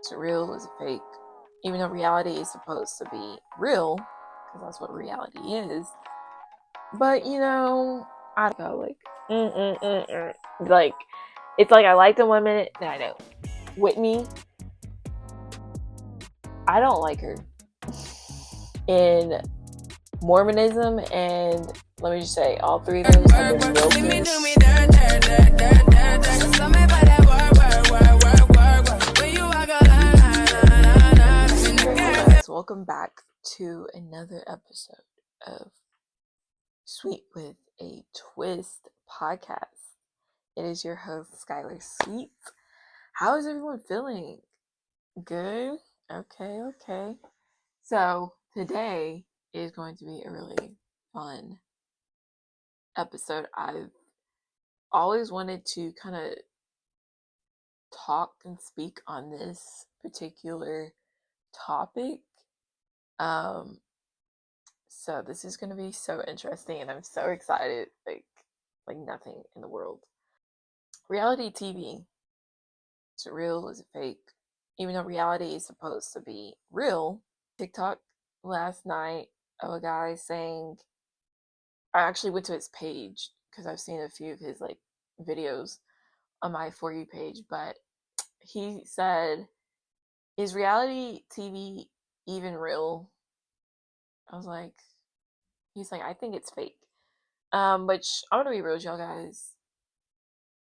Is it real? Is it fake? Even though reality is supposed to be real, because that's what reality is. But I go like, like, it's like I like the women. I know Whitney. I don't like her in Mormonism, and let me just say, all three of those have been broken. Welcome back to another episode of Sweet with a Twist podcast. It is your host, Skylar Sweet. How is everyone feeling? Good? Okay. So, today is going to be a really fun episode. I've always wanted to kind of talk and speak on this particular topic. So this is going to be so interesting, and I'm so excited, like nothing in the world. Reality TV. Is it real? Is it fake? Even though reality is supposed to be real. TikTok last night of a guy saying, I actually went to his page because I've seen a few of his like videos on my For You page, but he said, is reality TV even real? I was like, he's like, I think it's fake. Which I'm gonna be real with y'all guys,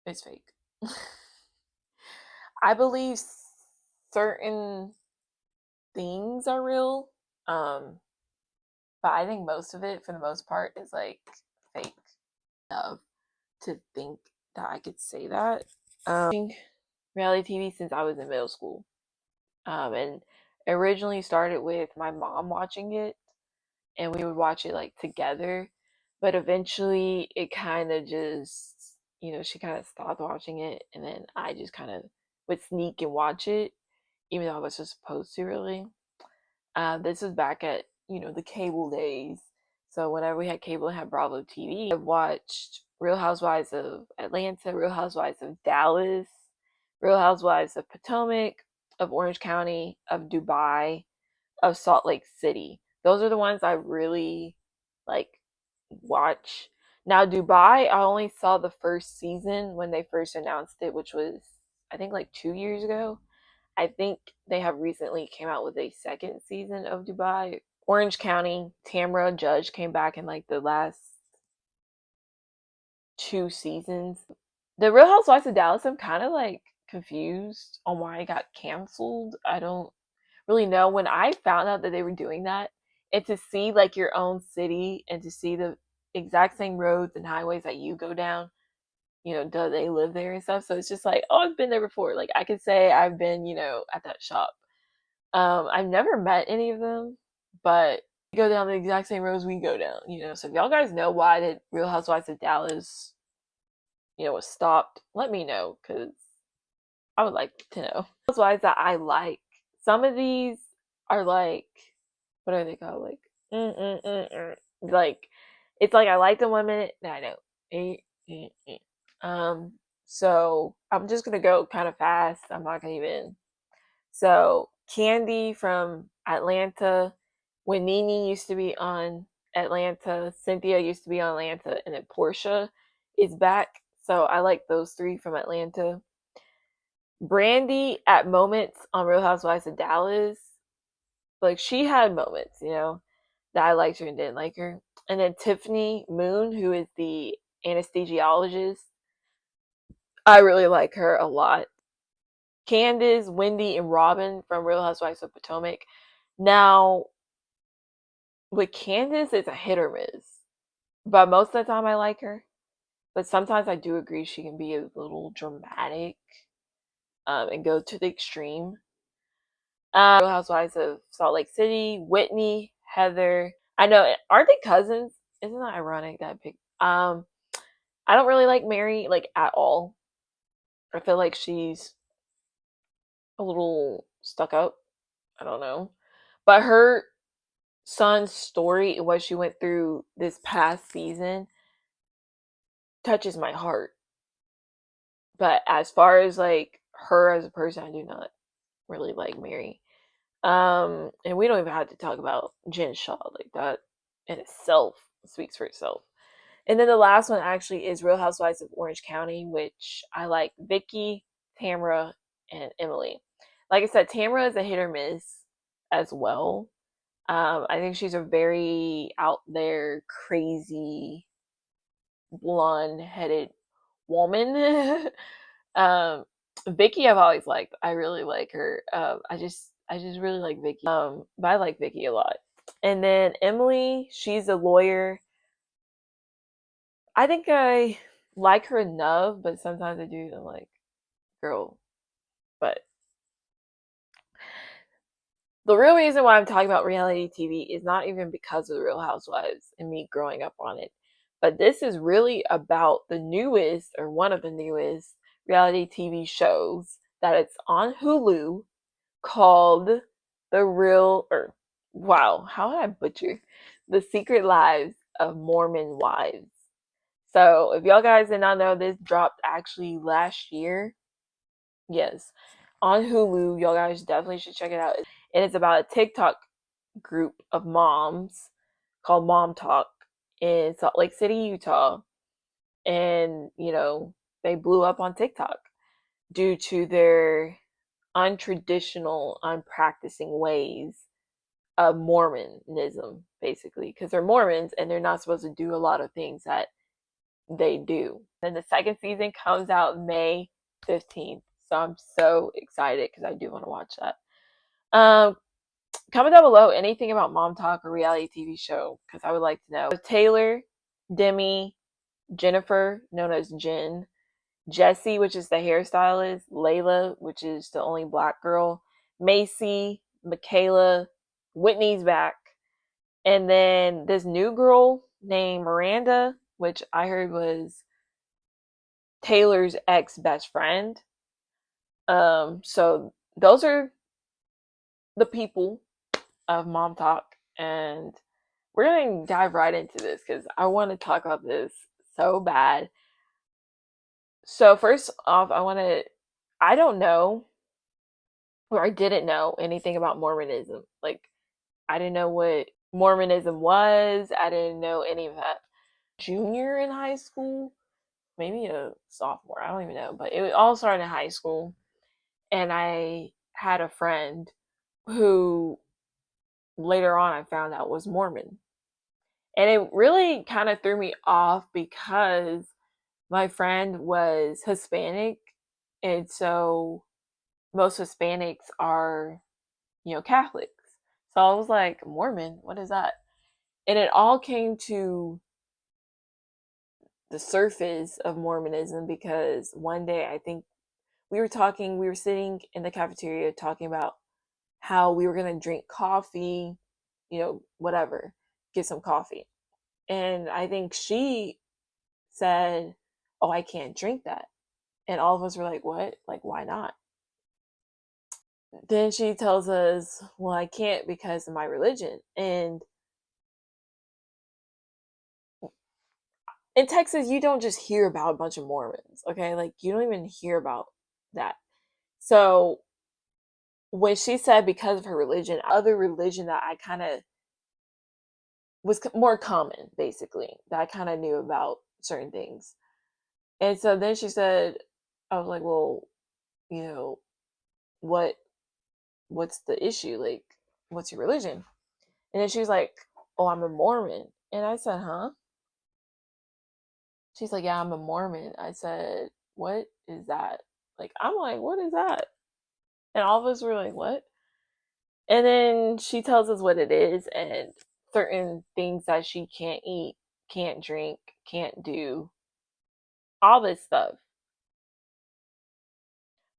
it's fake. I believe certain things are real, but I think most of it, for the most part, is like fake. To think that I could say that. Reality TV since I was in middle school, and originally started with my mom watching it, and we would watch it like together. But eventually, it kind of just, she kind of stopped watching it, and then I just kind of would sneak and watch it, even though I was just supposed to, really. This was back at, the cable days. So whenever we had cable and had Bravo TV, I watched Real Housewives of Atlanta, Real Housewives of Dallas, Real Housewives of Potomac, of Orange County, of Dubai, of Salt Lake City. Those are the ones I really like watch. Now Dubai, I only saw the first season when they first announced it, which was I think like 2 years ago. I think they have recently came out with a second season of Dubai. Orange County, Tamra Judge came back in like the last 2 seasons. The Real Housewives of Dallas, I'm kind of like confused on why it got canceled. I don't really know. When I found out that they were doing that, and to see like your own city and to see the exact same roads and highways that you go down, do they live there and stuff? So it's just like, oh, I've been there before. Like I could say I've been, at that shop. I've never met any of them, but we go down the exact same roads we go down, So if y'all guys know why the Real Housewives of Dallas, was stopped, let me know, because I would like to know. Housewives that I like. Some of these are like, what are they called? Like, like, it's like I like the women. I know. So I'm just gonna go kind of fast. I'm not gonna even. So Candy from Atlanta, when Nene used to be on Atlanta, Cynthia used to be on Atlanta, and then Portia is back. So I like those three from Atlanta. Brandy at moments on Real Housewives of Dallas, like she had moments, that I liked her and didn't like her. And then Tiffany Moon, who is the anesthesiologist, I really like her a lot. Candace, Wendy, and Robin from Real Housewives of Potomac. Now, with Candace, it's a hit or miss. But most of the time, I like her. But sometimes I do agree she can be a little dramatic, and go to the extreme. Real Housewives of Salt Lake City, Whitney, Heather. I know, aren't they cousins? Isn't that ironic that I picked? I don't really like Mary like at all. I feel like she's a little stuck up. I don't know, but her son's story and what she went through this past season touches my heart. But as far as like her as a person, I do not really like Mary. And we don't even have to talk about Jen Shaw. Like that in itself speaks for itself. And then the last one actually is Real Housewives of Orange County, which I like Vicky, Tamra, and Emily. Like I said, Tamra is a hit or miss as well. I think she's a very out there, crazy, blonde headed woman. um, Vicky, I've always liked. I really like her. I just really like Vicky. But I like Vicky a lot. And then Emily, she's a lawyer. I think I like her enough, but sometimes I do. I'm like, girl. But the real reason why I'm talking about reality TV is not even because of the Real Housewives and me growing up on it, but this is really about the newest or one of the newest reality TV shows that it's on Hulu called The Real or wow, how did I butcher The Secret Lives of Mormon Wives. So if y'all guys did not know, this dropped actually last year. Yes, on Hulu. Y'all guys definitely should check it out. And it's about a TikTok group of moms called Mom Talk in Salt Lake City, Utah. And, they blew up on TikTok due to their untraditional, unpracticing ways of Mormonism, basically, because they're Mormons and they're not supposed to do a lot of things that they do. Then the second season comes out May 15th. So I'm so excited because I do want to watch that. Comment down below anything about Mom Talk or reality TV show because I would like to know. Taylor, Demi, Jennifer, known as Jen, Jessie, which is the hairstylist, Layla, which is the only black girl, Macy, Michaela, Whitney's back, and then this new girl named Miranda, which I heard was Taylor's ex best friend. So those are the people of Mom Talk, and we're going to dive right into this because I want to talk about this so bad. So first off, I don't know, or I didn't know anything about Mormonism. Like, I didn't know what Mormonism was. I didn't know any of that. Junior in high school, maybe a sophomore, I don't even know, but it all started in high school. And I had a friend who later on I found out was Mormon. And it really kind of threw me off because my friend was Hispanic. And so most Hispanics are, Catholics. So I was like, Mormon, what is that? And it all came to the surface of Mormonism because one day I think we were sitting in the cafeteria talking about how we were going to drink coffee, whatever, get some coffee. And I think she said, "Oh, I can't drink that." And all of us were like, "What? Like, why not?" Then she tells us, "Well, I can't because of my religion." And in Texas, you don't just hear about a bunch of Mormons, okay? Like, you don't even hear about that. So when she said because of her religion, other religion that I kind of was more common, basically, that I kind of knew about certain things. And so then she said, I was like, well, you know, what what's the issue? Like, what's your religion? And then she was like, oh, I'm a Mormon. And I said, huh? She's like, yeah, I'm a Mormon. I said, what is that? Like, I'm like, what is that? And all of us were like, what? And then she tells us what it is and certain things that she can't eat, can't drink, can't do, all this stuff.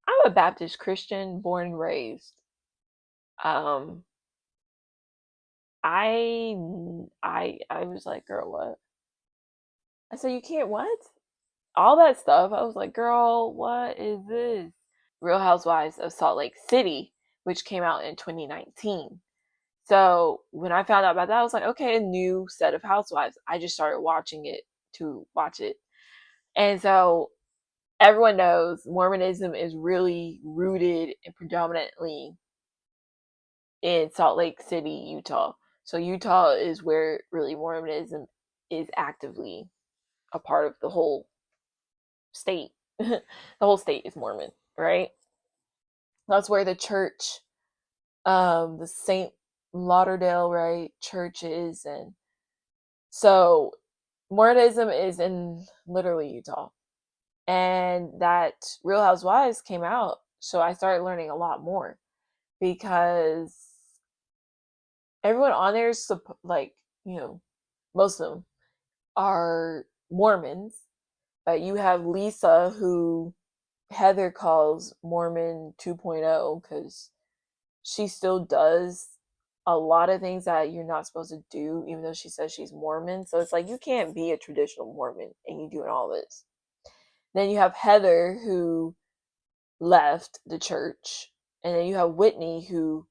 I'm a Baptist Christian, born and raised. Um, I was like, girl, what? I said, you can't what? All that stuff. I was like, girl, what is this? Real Housewives of Salt Lake City, which came out in 2019. So when I found out about that, I was like, okay, a new set of housewives. I just started watching it to watch it. And so everyone knows Mormonism is really rooted and predominantly in Salt Lake City, Utah. So Utah is where really Mormonism is actively a part of the whole state. The whole state is Mormon, right? That's where the church, the Saint Lauderdale, right, church is, and so Mormonism is in literally Utah. And that Real Housewives came out, so I started learning a lot more because everyone on there is like, most of them are Mormons, but you have Lisa, who Heather calls Mormon 2.0 because she still does a lot of things that you're not supposed to do, even though she says she's Mormon. So it's like you can't be a traditional Mormon and you doing all this. Then you have Heather, who left the church, and then you have Whitney, who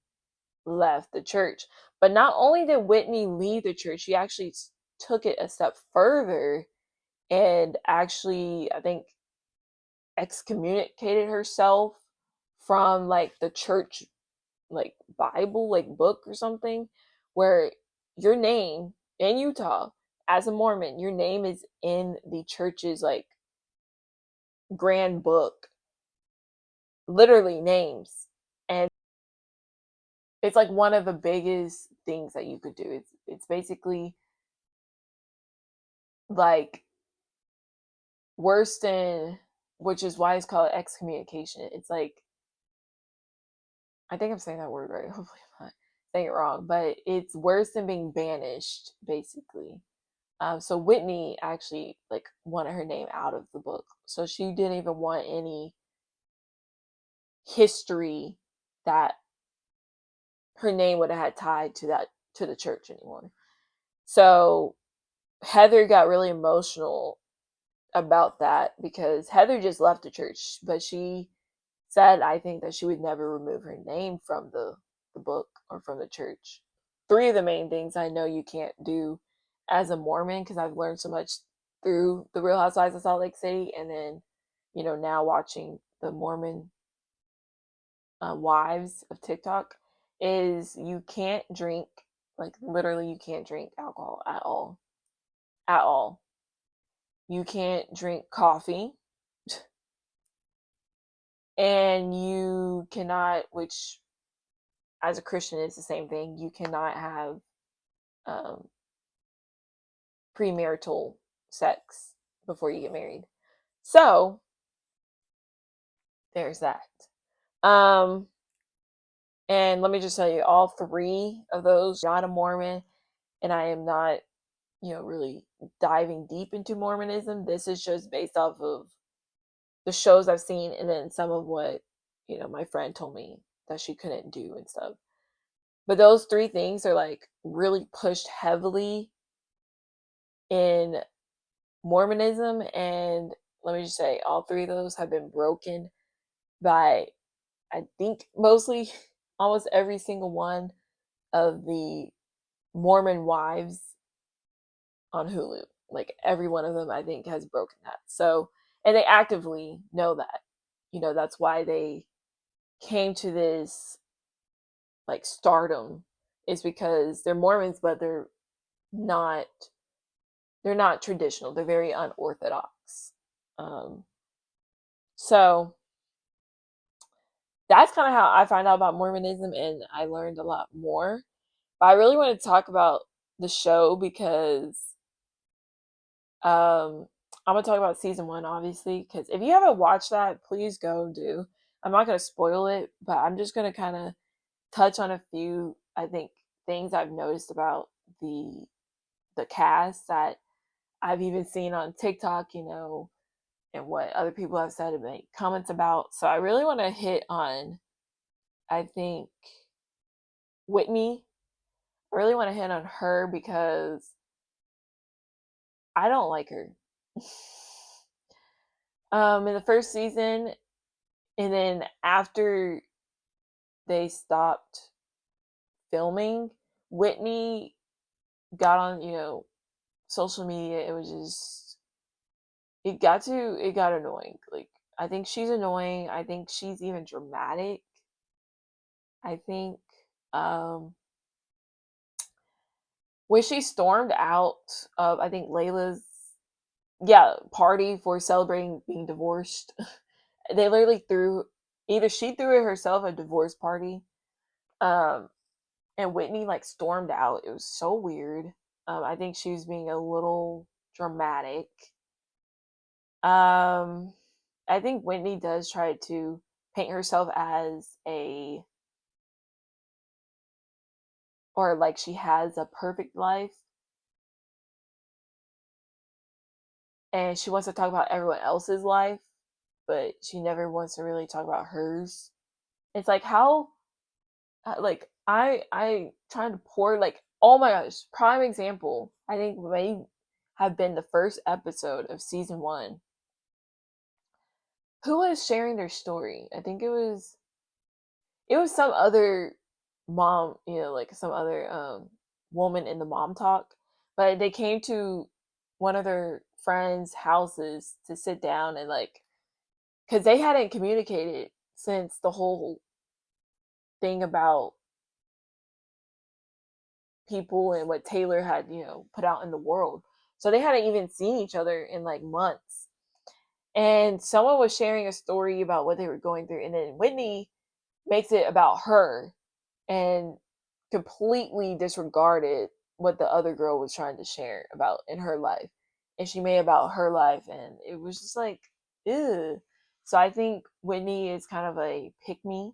left the church. But not only did Whitney leave the church, she actually took it a step further and actually, I think, excommunicated herself from like the church, like Bible, like book or something, where your name in Utah as a Mormon, your name is in the church's like grand book, literally names. And it's like one of the biggest things that you could do. It's basically like worse than, which is why it's called excommunication. It's like, I think I'm saying that word right. Hopefully I'm not saying it wrong, but it's worse than being banished, basically. So Whitney actually like wanted her name out of the book, so she didn't even want any history that her name would have had tied to the church anymore. So Heather got really emotional about that because Heather just left the church, but she said, I think, that she would never remove her name from the book or from the church. Three of the main things I know you can't do as a Mormon, because I've learned so much through the Real Housewives of Salt Lake City, and then, now watching the Mormon wives of TikTok, is you can't drink, like literally, you can't drink alcohol at all. At all. You can't drink coffee. And you cannot, which as a Christian is the same thing, you cannot have um, premarital sex before you get married. So there's that. Um, and let me just tell you, all three of those, not a Mormon, and I am not, really diving deep into Mormonism. This is just based off of the shows I've seen, and then some of what, my friend told me that she couldn't do and stuff. But those three things are like really pushed heavily in Mormonism. And let me just say, all three of those have been broken by, I think, mostly almost every single one of the Mormon wives on Hulu. Like every one of them, I think, has broken that. So, and they actively know that. That's why they came to this like stardom, is because they're Mormons, but not they're not traditional. They're very unorthodox. Um, so that's kind of how I find out about Mormonism, and I learned a lot more. But I really want to talk about the show because I'm gonna talk about season one, obviously. Because if you haven't watched that, please go do. I'm not gonna spoil it, but I'm just gonna kind of touch on a few, I think, things I've noticed about the cast that I've even seen on TikTok, and what other people have said and make comments about. So I really want to hit on, I think, Whitney. I really want to hit on her because I don't like her. In the first season, and then after they stopped filming, Whitney got on, social media. It was just, it got annoying. Like, I think she's annoying. I think she's even dramatic. I think um, when she stormed out of, I think, Layla's, yeah, party for celebrating being divorced, they literally threw, either she threw it herself, a divorce party, um, and Whitney like stormed out. It was so weird. I think she was being a little dramatic. Um, I think Whitney does try to paint herself as a, or like she has a perfect life, and she wants to talk about everyone else's life, but she never wants to really talk about hers. It's like how, like I trying to pour, like, oh my gosh, prime example. I think may have been the first episode of season 1. Who was sharing their story? I think it was some other mom, like some other woman in the mom talk, but they came to one of their friends' houses to sit down and like, because they hadn't communicated since the whole thing about people and what Taylor had, put out in the world. So they hadn't even seen each other in like months. And someone was sharing a story about what they were going through, and then Whitney makes it about her and completely disregarded what the other girl was trying to share about in her life. And she made about her life, and it was just like, ew. So I think Whitney is kind of a pick me.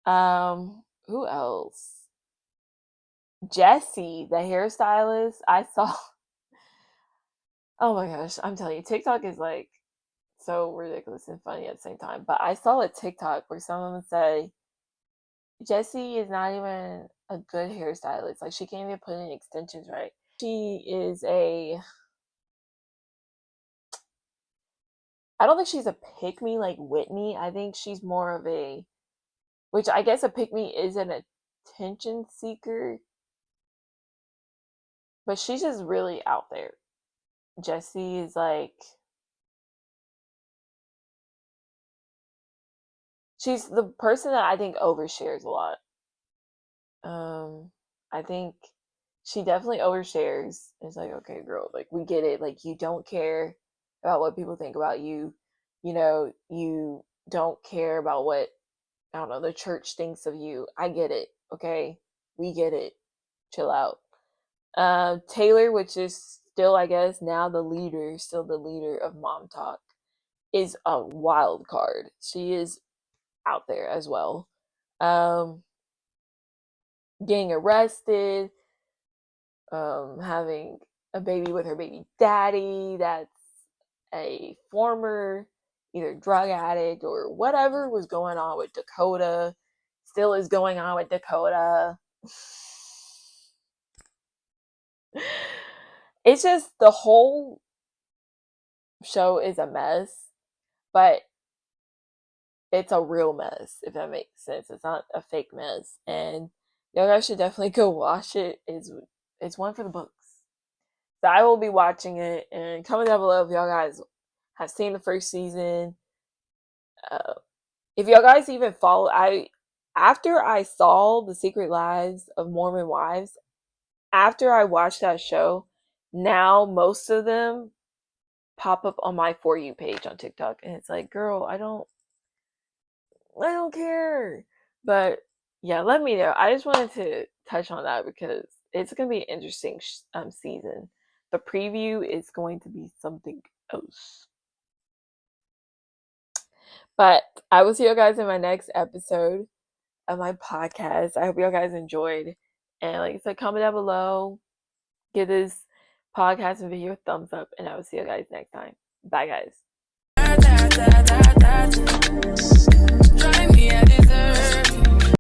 Who else? Jessie, the hairstylist. I saw, oh my gosh, I'm telling you, TikTok is like so ridiculous and funny at the same time. But I saw a TikTok where someone say Jessie is not even a good hairstylist. Like, she can't even put in extensions right. She is I don't think she's a pick me like Whitney. I think she's more of a, which I guess a pick me is an attention seeker, but she's just really out there. Jessie is like, she's the person that I think overshares a lot. I think she definitely overshares. It's like, okay, girl, like, we get it. Like, you don't care about what people think about you. You don't care about what, I don't know, the church thinks of you. I get it. Okay, we get it. Chill out. Taylor, which is still, I guess, now still the leader of Mom Talk, is a wild card. She is out there as well. Getting arrested, having a baby with her baby daddy that's a former either drug addict or whatever was going on with Dakota, still is going on with Dakota. It's just, the whole show is a mess, but it's a real mess, if that makes sense. It's not a fake mess, and y'all guys should definitely go watch it. It's one for the books. So I will be watching it, and comment down below if y'all guys have seen the first season. If y'all guys even follow, after I saw The Secret Lives of Mormon Wives, after I watched that show, now most of them pop up on my For You page on TikTok, and it's like, girl, I don't care. But yeah, let me know. I just wanted to touch on that because it's gonna be an interesting season. The preview is going to be something else. But I will see you guys in my next episode of my podcast. I hope you guys enjoyed. And like I said, comment down below, give this podcast and video a thumbs up, and I will see you guys next time. Bye, guys.